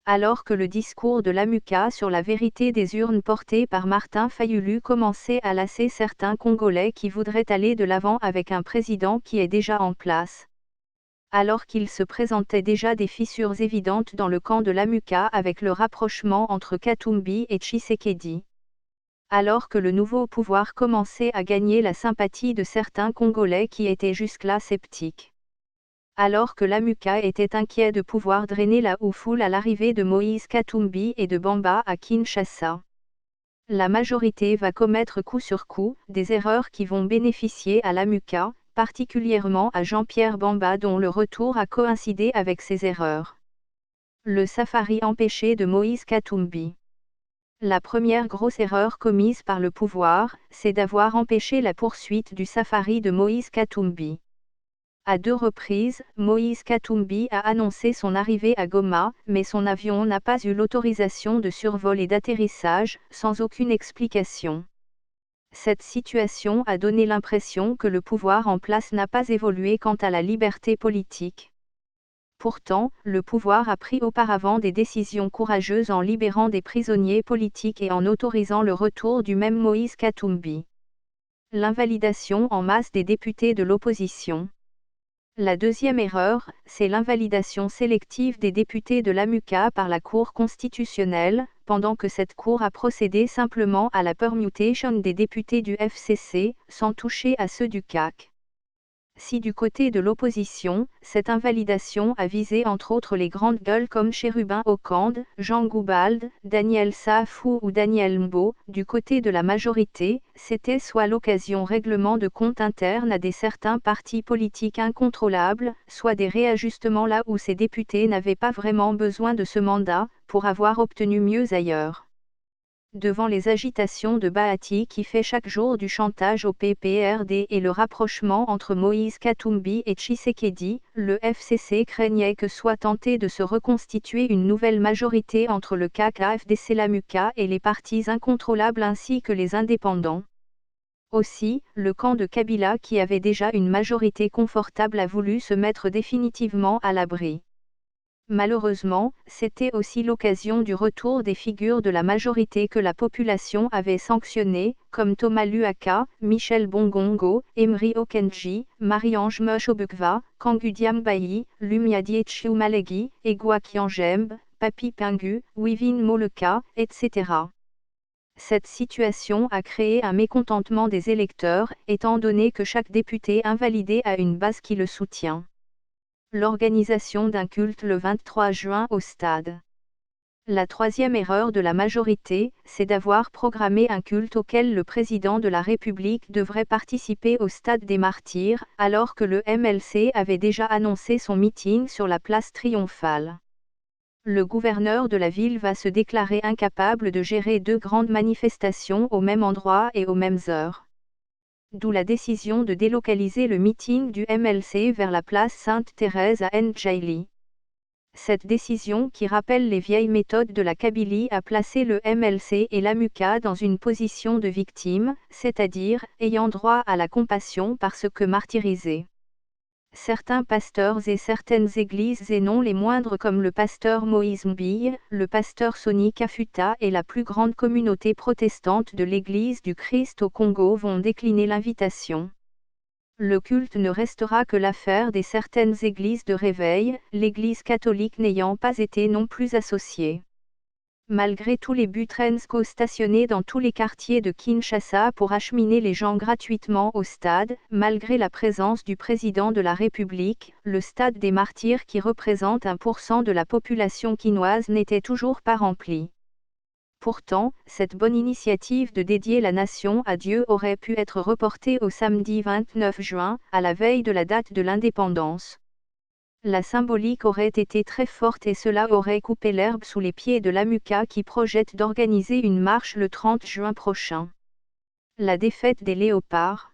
Alors que le discours de l'AMUCA sur la vérité des urnes porté par Martin Fayulu commençait à lasser certains Congolais qui voudraient aller de l'avant avec un président qui est déjà en place. Alors qu'il se présentait déjà des fissures évidentes dans le camp de l'AMUCA avec le rapprochement entre Katumbi et Tshisekedi. Alors que le nouveau pouvoir commençait à gagner la sympathie de certains Congolais qui étaient jusque-là sceptiques. Alors que l'AMUCA était inquiet de pouvoir drainer la foule à l'arrivée de Moïse Katumbi et de Bamba à Kinshasa. La majorité va commettre coup sur coup des erreurs qui vont bénéficier à l'AMUCA, particulièrement à Jean-Pierre Bamba dont le retour a coïncidé avec ces erreurs. Le safari empêché de Moïse Katumbi. La première grosse erreur commise par le pouvoir, c'est d'avoir empêché la poursuite du safari de Moïse Katumbi. À 2 reprises, Moïse Katumbi a annoncé son arrivée à Goma, mais son avion n'a pas eu l'autorisation de survol et d'atterrissage, sans aucune explication. Cette situation a donné l'impression que le pouvoir en place n'a pas évolué quant à la liberté politique. Pourtant, le pouvoir a pris auparavant des décisions courageuses en libérant des prisonniers politiques et en autorisant le retour du même Moïse Katumbi. L'invalidation en masse des députés de l'opposition. La deuxième erreur, c'est l'invalidation sélective des députés de l'AMUCA par la Cour constitutionnelle, pendant que cette Cour a procédé simplement à la permutation des députés du FCC, sans toucher à ceux du CAC. Si du côté de l'opposition, cette invalidation a visé entre autres les grandes gueules comme Chérubin Okande, Jean Goubald, Daniel Saafou ou Daniel Mbo, du côté de la majorité, c'était soit l'occasion règlement de compte interne à des certains partis politiques incontrôlables, soit des réajustements là où ces députés n'avaient pas vraiment besoin de ce mandat, pour avoir obtenu mieux ailleurs. Devant les agitations de Bahati qui fait chaque jour du chantage au PPRD et le rapprochement entre Moïse Katumbi et Tshisekedi, le FCC craignait que soit tenté de se reconstituer une nouvelle majorité entre le CAC AFDC l'AMUCA et les partis incontrôlables ainsi que les indépendants. Aussi, le camp de Kabila qui avait déjà une majorité confortable a voulu se mettre définitivement à l'abri. Malheureusement, c'était aussi l'occasion du retour des figures de la majorité que la population avait sanctionnées, comme Thomas Luaka, Michel Bongongo, Emery Okenji, Marie-Ange Moshobukva, Kangudiam Bayi, Lumiadi Malegi, Egwa Kianjembe, Papi Pingu, Wivin Moleka, etc. Cette situation a créé un mécontentement des électeurs, étant donné que chaque député invalidé a une base qui le soutient. L'organisation d'un culte le 23 juin au stade. La troisième erreur de la majorité, c'est d'avoir programmé un culte auquel le président de la République devrait participer au stade des Martyrs, alors que le MLC avait déjà annoncé son meeting sur la place Triomphale. Le gouverneur de la ville va se déclarer incapable de gérer 2 grandes manifestations au même endroit et aux mêmes heures. D'où la décision de délocaliser le meeting du MLC vers la place Sainte-Thérèse à Ndjaili. Cette décision qui rappelle les vieilles méthodes de la Kabylie a placé le MLC et l'AMUCA dans une position de victime, c'est-à-dire ayant droit à la compassion parce que martyrisés. Certains pasteurs et certaines églises et non les moindres comme le pasteur Moïse Mbille, le pasteur Sonny Kafuta et la plus grande communauté protestante de l'Église du Christ au Congo vont décliner l'invitation. Le culte ne restera que l'affaire des certaines églises de réveil, l'Église catholique n'ayant pas été non plus associée. Malgré tous les Butrensko stationnés dans tous les quartiers de Kinshasa pour acheminer les gens gratuitement au stade, malgré la présence du président de la République, le stade des Martyrs qui représente 1% de la population quinoise n'était toujours pas rempli. Pourtant, cette bonne initiative de dédier la nation à Dieu aurait pu être reportée au samedi 29 juin, à la veille de la date de l'indépendance. La symbolique aurait été très forte et cela aurait coupé l'herbe sous les pieds de l'AMUCA qui projette d'organiser une marche le 30 juin prochain. La défaite des Léopards.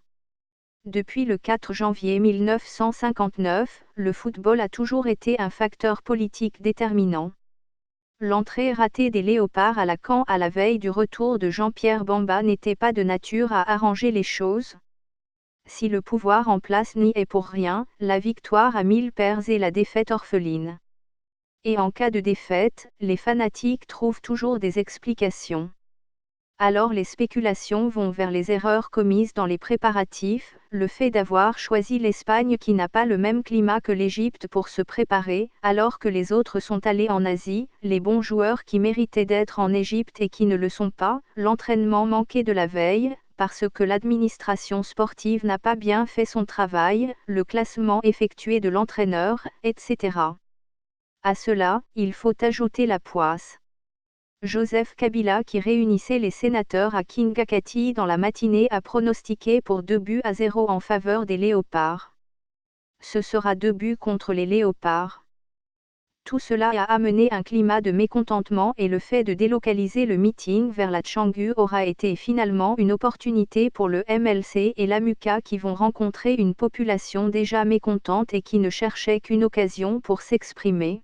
Depuis le 4 janvier 1959, le football a toujours été un facteur politique déterminant. L'entrée ratée des Léopards à Lacan à la veille du retour de Jean-Pierre Bamba n'était pas de nature à arranger les choses. Si le pouvoir en place n'y est pour rien, la victoire a 1000 pères et la défaite orpheline. Et en cas de défaite, les fanatiques trouvent toujours des explications. Alors les spéculations vont vers les erreurs commises dans les préparatifs, le fait d'avoir choisi l'Espagne qui n'a pas le même climat que l'Égypte pour se préparer, alors que les autres sont allés en Asie, les bons joueurs qui méritaient d'être en Égypte et qui ne le sont pas, l'entraînement manqué de la veille, parce que l'administration sportive n'a pas bien fait son travail, le classement effectué de l'entraîneur, etc. À cela, il faut ajouter la poisse. Joseph Kabila qui réunissait les sénateurs à Kingakati dans la matinée a pronostiqué pour 2-0 en faveur des Léopards. Ce sera 2 contre les Léopards. Tout cela a amené un climat de mécontentement et le fait de délocaliser le meeting vers la Tchangu aura été finalement une opportunité pour le MLC et l'AMUCA qui vont rencontrer une population déjà mécontente et qui ne cherchait qu'une occasion pour s'exprimer.